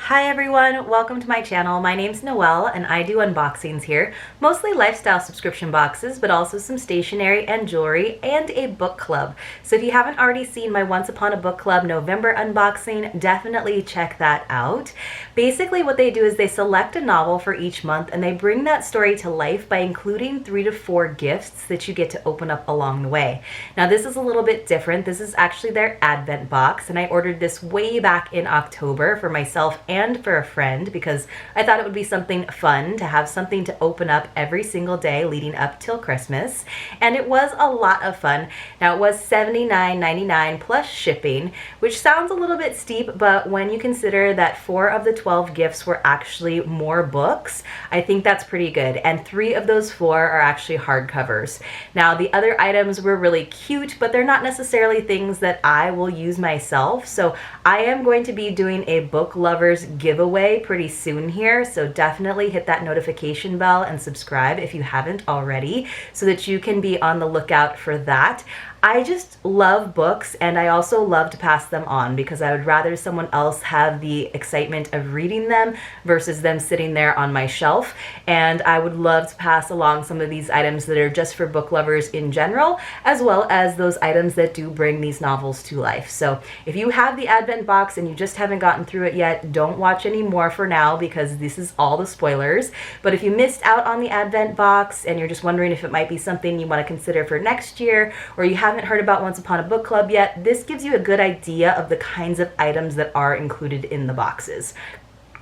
Hi everyone, welcome to my channel. My name's Noelle and I do unboxings here, mostly lifestyle subscription boxes, but also some stationery and jewelry and a book club. So if you haven't already seen my Once Upon a Book Club November unboxing, definitely check that out. Basically what they do is they select a novel for each month and they bring that story to life by including 3 to 4 gifts that you get to open up along the way. Now this is a little bit different. This is actually their Advent box and I ordered this way back in October for myself and for a friend because I thought it would be something fun to have something to open up every single day leading up till Christmas. And it was a lot of fun. Now it was $79.99 plus shipping, which sounds a little bit steep, but when you consider that 4 of the 12 gifts were actually more books, I think that's pretty good. And 3 of those 4 are actually hardcovers. Now the other items were really cute, but they're not necessarily things that I will use myself. So I am going to be doing a book lovers giveaway pretty soon here, so definitely hit that notification bell and subscribe if you haven't already so that you can be on the lookout for that. I just love books and I also love to pass them on because I would rather someone else have the excitement of reading them versus them sitting there on my shelf. And I would love to pass along some of these items that are just for book lovers in general, as well as those items that do bring these novels to life. So if you have the Advent box and you just haven't gotten through it yet, don't watch any more for now because this is all the spoilers. But if you missed out on the Advent box and you're just wondering if it might be something you want to consider for next year, or you haven't heard about Once Upon a Book Club yet, this gives you a good idea of the kinds of items that are included in the boxes.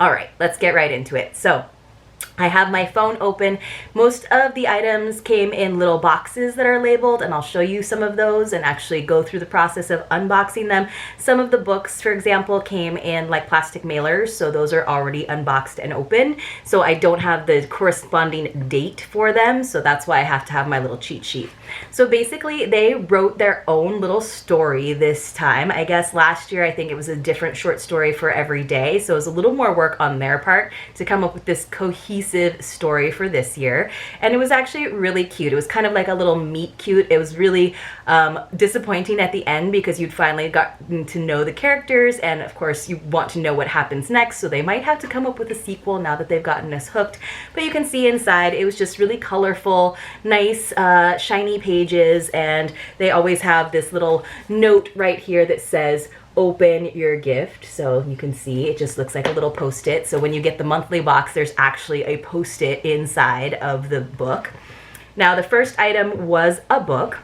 All right, let's get right into it. So I have my phone open. Most of the items came in little boxes that are labeled, and I'll show you some of those and actually go through the process of unboxing them. Some of the books, for example, came in like plastic mailers, so those are already unboxed and open. So I don't have the corresponding date for them, so that's why I have to have my little cheat sheet. So basically, they wrote their own little story this time. I guess last year, I think it was a different short story for every day, so it was a little more work on their part to come up with this cohesive story for this year. And it was actually really cute. It was kind of like a little meet cute. It was really disappointing at the end because you'd finally gotten to know the characters, and of course you want to know what happens next, so they might have to come up with a sequel now that they've gotten us hooked. But you can see inside it was just really colorful, nice shiny pages, and they always have this little note right here that says open your gift. So you can see it just looks like a little post-it. So when you get the monthly box, there's actually a post-it inside of the book. Now the first item was a book,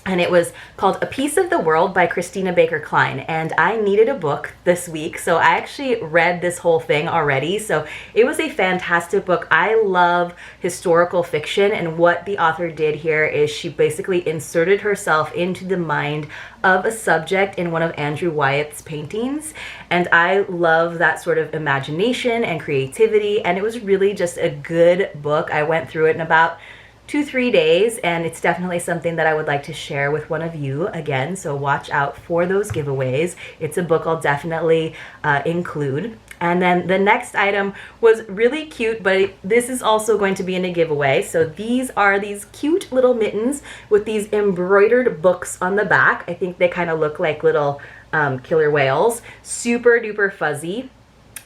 and it was called A Piece of the World by Christina Baker Klein. And I needed a book this week, so I actually read this whole thing already. So it was a fantastic book. I love historical fiction, and what the author did here is she basically inserted herself into the mind of a subject in one of Andrew Wyatt's paintings. And I love that sort of imagination and creativity, and it was really just a good book. I went through it in about 2-3 days, and it's definitely something that I would like to share with one of you again, so watch out for those giveaways. It's a book I'll definitely include. And then the next item was really cute, but this is also going to be in a giveaway. So these are these cute little mittens with these embroidered books on the back. I think they kind of look like little killer whales. Super duper fuzzy.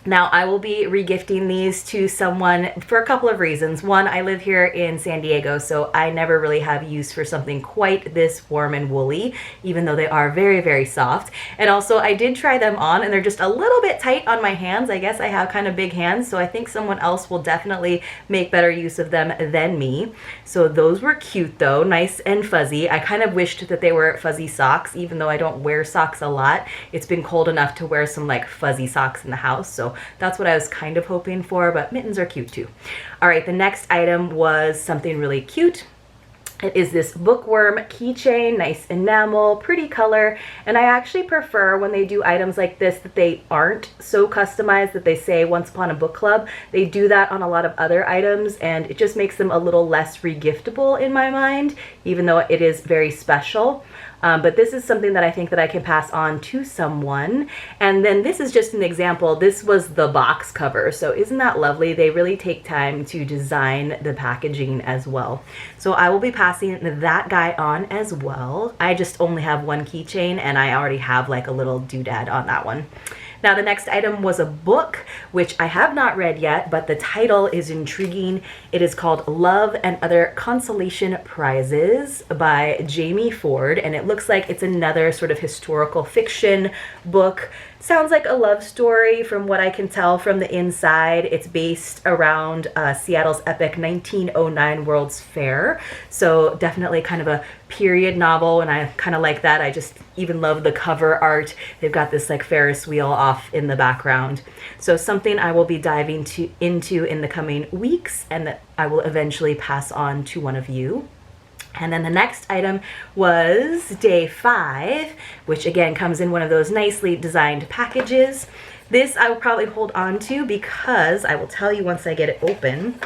Now, I will be regifting these to someone for a couple of reasons. One, I live here in San Diego, so I never really have use for something quite this warm and woolly, even though they are very, very soft. And also, I did try them on, and they're just a little bit tight on my hands. I guess I have kind of big hands, so I think someone else will definitely make better use of them than me. So those were cute, though, nice and fuzzy. I kind of wished that they were fuzzy socks, even though I don't wear socks a lot. It's been cold enough to wear some like fuzzy socks in the house, so that's what I was kind of hoping for, but mittens are cute too. All right, the next item was something really cute. It is this bookworm keychain, nice enamel, pretty color, and I actually prefer when they do items like this that they aren't so customized that they say Once Upon a Book Club. They do that on a lot of other items, and it just makes them a little less regiftable in my mind, even though it is very special. But this is something that I think that I can pass on to someone. And then this is just an example. This was the box cover. So isn't that lovely? They really take time to design the packaging as well. So I will be passing that guy on as well. I just only have one keychain and I already have like a little doodad on that one. Now the next item was a book, which I have not read yet, but the title is intriguing. It is called Love and Other Consolation Prizes by Jamie Ford, and it looks like it's another sort of historical fiction book. Sounds like a love story from what I can tell from the inside. It's based around Seattle's epic 1909 World's Fair. So definitely kind of a period novel, and I kind of like that. I just even love the cover art. They've got this like Ferris wheel off in the background. So something I will be diving into in the coming weeks, and that I will eventually pass on to one of you. And then the next item was day 5, which again comes in one of those nicely designed packages. This I will probably hold on to because I will tell you once I get it open.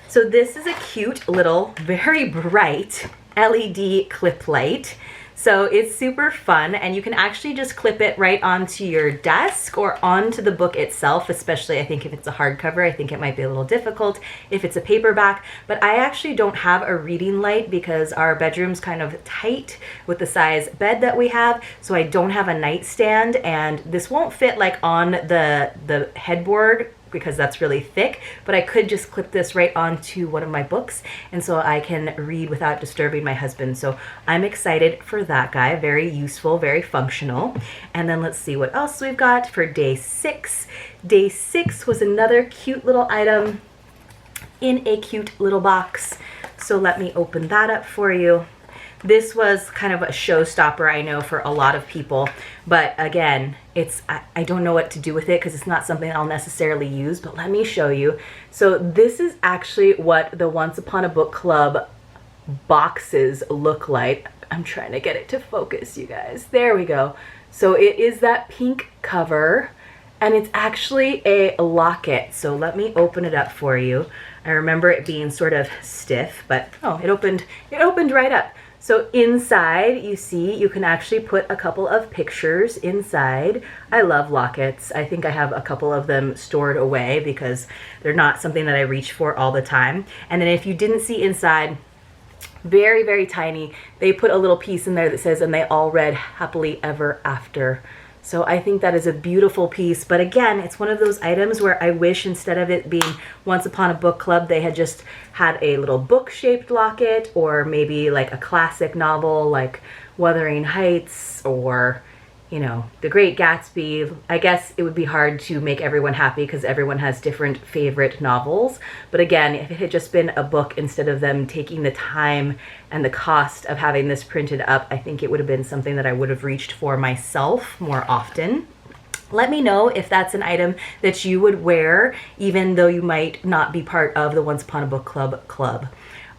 So this is a cute little, very bright LED clip light. So it's super fun, and you can actually just clip it right onto your desk or onto the book itself, especially I think if it's a hardcover. I think it might be a little difficult if it's a paperback, but I actually don't have a reading light because our bedroom's kind of tight with the size bed that we have, so I don't have a nightstand, and this won't fit like on the headboard because that's really thick, but I could just clip this right onto one of my books, and so I can read without disturbing my husband. So I'm excited for that guy. Very useful, very functional. And then let's see what else we've got for day 6. Day 6 was another cute little item in a cute little box. So let me open that up for you. This was kind of a showstopper, I know, for a lot of people, but again, I don't know what to do with it because it's not something I'll necessarily use, but let me show you. So this is actually what the Once Upon a Book Club boxes look like. I'm trying to get it to focus, you guys. There we go. So it is that pink cover, and it's actually a locket. So let me open it up for you. I remember it being sort of stiff, but oh, it opened right up. So inside, you see, you can actually put a couple of pictures inside. I love lockets. I think I have a couple of them stored away because they're not something that I reach for all the time. And then if you didn't see inside, very, very tiny, they put a little piece in there that says, and they all read happily ever after. So I think that is a beautiful piece. But again, it's one of those items where I wish instead of it being Once Upon a Book Club, they had just had a little book-shaped locket, or maybe like a classic novel like Wuthering Heights or, you know, The Great Gatsby. I guess it would be hard to make everyone happy because everyone has different favorite novels. But again, if it had just been a book instead of them taking the time and the cost of having this printed up, I think it would have been something that I would have reached for myself more often. Let me know if that's an item that you would wear, even though you might not be part of the Once Upon a Book Club.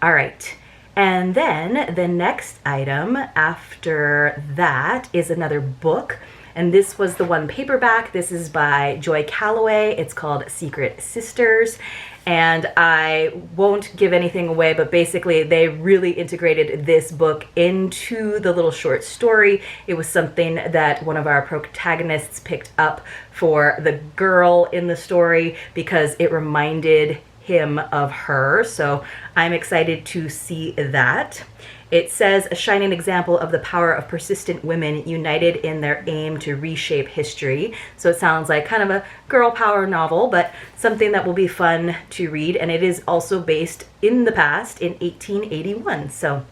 All right. And then the next item after that is another book. And this was the one paperback. This is by Joy Calloway. It's called Secret Sisters. And I won't give anything away, but basically they really integrated this book into the little short story. It was something that one of our protagonists picked up for the girl in the story because it reminded him of her. So I'm excited to see that. It says, a shining example of the power of persistent women united in their aim to reshape history. So it sounds like kind of a girl power novel, but something that will be fun to read. And it is also based in the past in 1881. So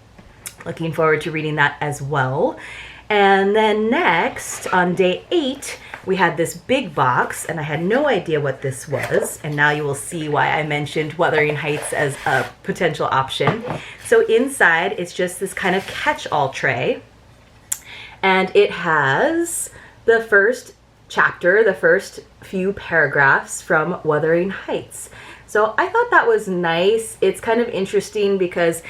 looking forward to reading that as well. And then next on day 8, we had this big box, and I had no idea what this was, and now you will see why I mentioned Wuthering Heights as a potential option. So inside, it's just this kind of catch-all tray, and it has the first chapter, the first few paragraphs from Wuthering Heights. So I thought that was nice. It's kind of interesting because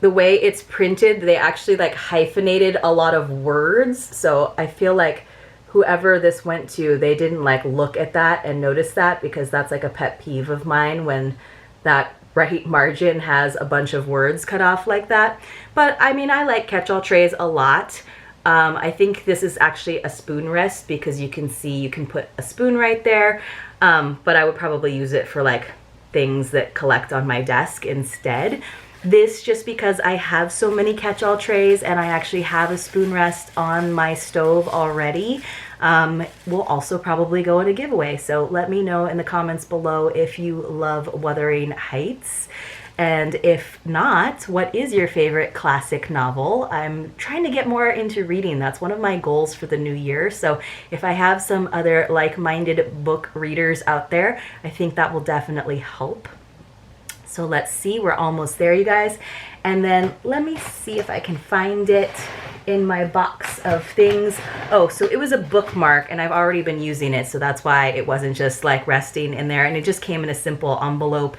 the way it's printed, they actually like hyphenated a lot of words, so I feel like whoever this went to, they didn't like look at that and notice that, because that's like a pet peeve of mine when that right margin has a bunch of words cut off like that. But I mean, I like catch-all trays a lot. I think this is actually a spoon rest because you can see you can put a spoon right there, but I would probably use it for like things that collect on my desk instead. This just because I have so many catch-all trays and I actually have a spoon rest on my stove already. will also probably go in a giveaway. So let me know in the comments below if you love Wuthering Heights. And if not, what is your favorite classic novel? I'm trying to get more into reading. That's one of my goals for the new year. So if I have some other like-minded book readers out there, I think that will definitely help. So let's see, we're almost there, you guys. And then let me see if I can find it in my box of things. Oh, so it was a bookmark and I've already been using it. So that's why it wasn't just like resting in there. And it just came in a simple envelope.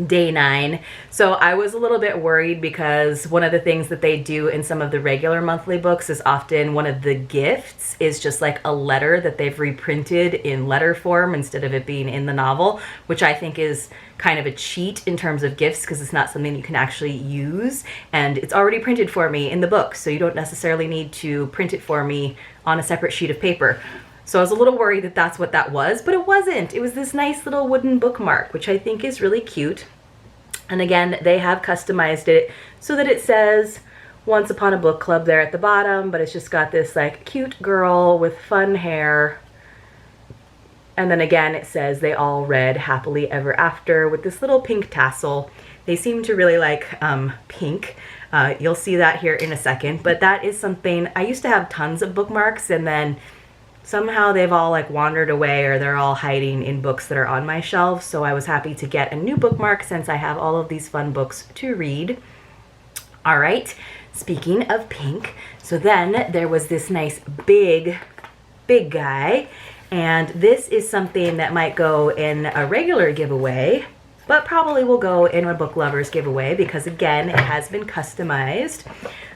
Day 9. So I was a little bit worried because one of the things that they do in some of the regular monthly books is often one of the gifts is just like a letter that they've reprinted in letter form instead of it being in the novel, which I think is kind of a cheat in terms of gifts because it's not something you can actually use, and it's already printed for me in the book, so you don't necessarily need to print it for me on a separate sheet of paper. So I was a little worried that that's what that was, but it wasn't. It was this nice little wooden bookmark, which I think is really cute. And again, they have customized it so that it says Once Upon a Book Club there at the bottom, but it's just got this like cute girl with fun hair. And then again, it says they all read Happily Ever After with this little pink tassel. They seem to really like pink. You'll see that here in a second, but that is something, I used to have tons of bookmarks and then somehow they've all like wandered away or they're all hiding in books that are on my shelf. So I was happy to get a new bookmark since I have all of these fun books to read. All right, speaking of pink, so then there was this nice big guy, and this is something that might go in a regular giveaway, but probably will go in a book lovers giveaway because again, it has been customized.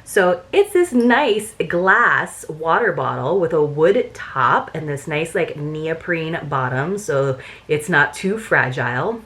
So it's this nice glass water bottle with a wood top and this nice like neoprene bottom, so it's not too fragile.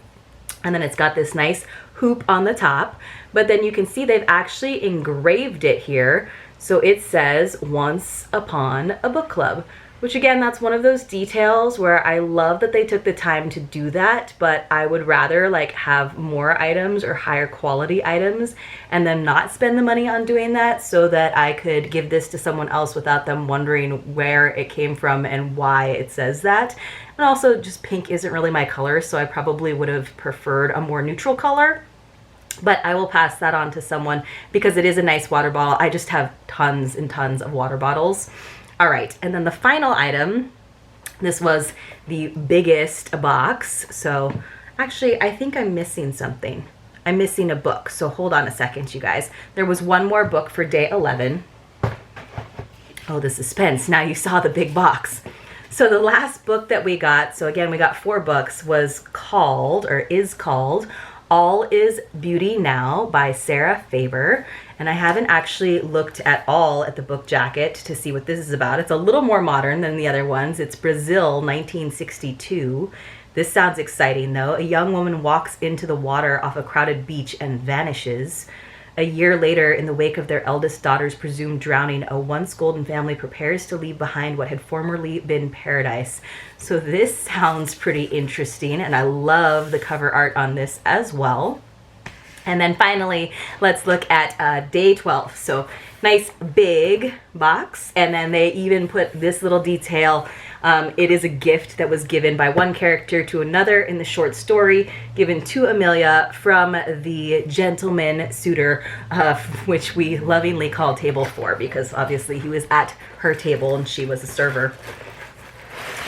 And then it's got this nice hoop on the top, but then you can see they've actually engraved it here. So it says Once Upon a Book Club, which again, that's one of those details where I love that they took the time to do that, but I would rather like have more items or higher quality items and then not spend the money on doing that so that I could give this to someone else without them wondering where it came from and why it says that. And also just pink isn't really my color, so I probably would have preferred a more neutral color. But I will pass that on to someone because it is a nice water bottle. I just have tons and tons of water bottles. All right, and then the final item, this was the biggest box. So actually, I think I'm missing something. I'm missing a book, so hold on a second, you guys. There was one more book for day 11. Oh, the suspense. Now you saw the big box. So the last book that we got, so again, we got 4 books, was called, or is called, All Is Beauty Now by Sarah Faber. And I haven't actually looked at all at the book jacket to see what this is about. It's a little more modern than the other ones. It's Brazil, 1962. This sounds exciting though. A young woman walks into the water off a crowded beach and vanishes. A year later, in the wake of their eldest daughter's presumed drowning, a once golden family prepares to leave behind what had formerly been paradise. So this sounds pretty interesting, and I love the cover art on this as well. And then finally, let's look at day 12. So nice big box, and then they even put this little detail. It is a gift that was given by one character to another in the short story, given to Amelia from the gentleman suitor, which we lovingly call table 4, because obviously he was at her table and she was a server.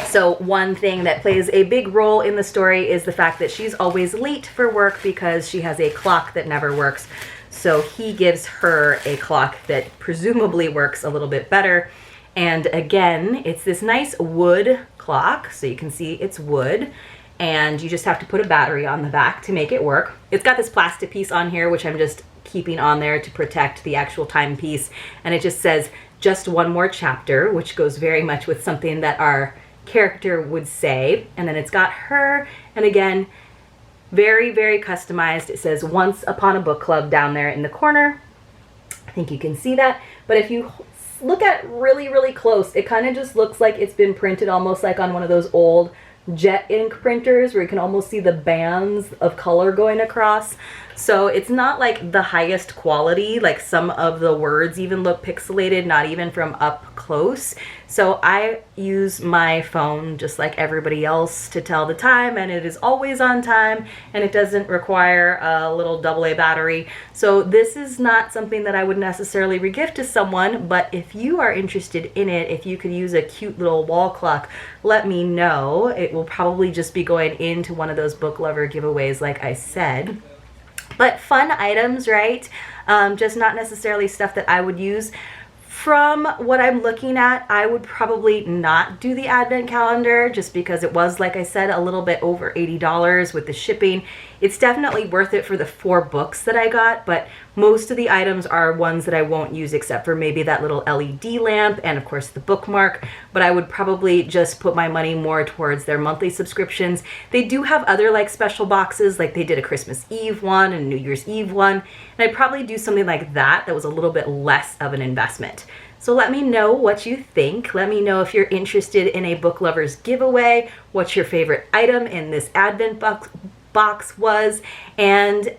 So one thing that plays a big role in the story is the fact that she's always late for work because she has a clock that never works. So he gives her a clock that presumably works a little bit better. And again, it's this nice wood clock, so you can see it's wood, and you just have to put a battery on the back to make it work. It's got this plastic piece on here, which I'm just keeping on there to protect the actual timepiece, and it just says just one more chapter, which goes very much with something that our character would say. And then it's got her, and again, very, very customized. It says Once Upon a Book Club down there in the corner. I think you can see that, but if you look at really, really close, it kind of just looks like it's been printed almost like on one of those old jet ink printers where you can almost see the bands of color going across. So it's not like the highest quality, like some of the words even look pixelated, not even from up close. So I use my phone just like everybody else to tell the time, and it is always on time, and it doesn't require a little AA battery. So this is not something that I would necessarily regift to someone, but if you are interested in it, if you could use a cute little wall clock, let me know. It will probably just be going into one of those book lover giveaways like I said. But fun items, right? Just not necessarily stuff that I would use. From what I'm looking at, I would probably not do the advent calendar just because it was, like I said, a little bit over $80 with the shipping. It's definitely worth it for the 4 books that I got, but most of the items are ones that I won't use except for maybe that little LED lamp and of course the bookmark, but I would probably just put my money more towards their monthly subscriptions. They do have other like special boxes, like they did a Christmas Eve one and New Year's Eve one, and I'd probably do something like that was a little bit less of an investment. So let me know what you think. Let me know if you're interested in a book lovers giveaway, what's your favorite item in this advent box was, and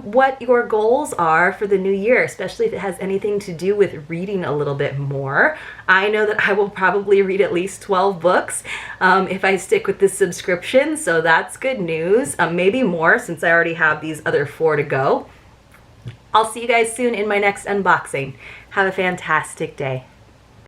what your goals are for the new year, especially if it has anything to do with reading a little bit more. I know that I will probably read at least 12 books if I stick with this subscription, so that's good news. Maybe more since I already have these other 4 to go. I'll see you guys soon in my next unboxing. Have a fantastic day.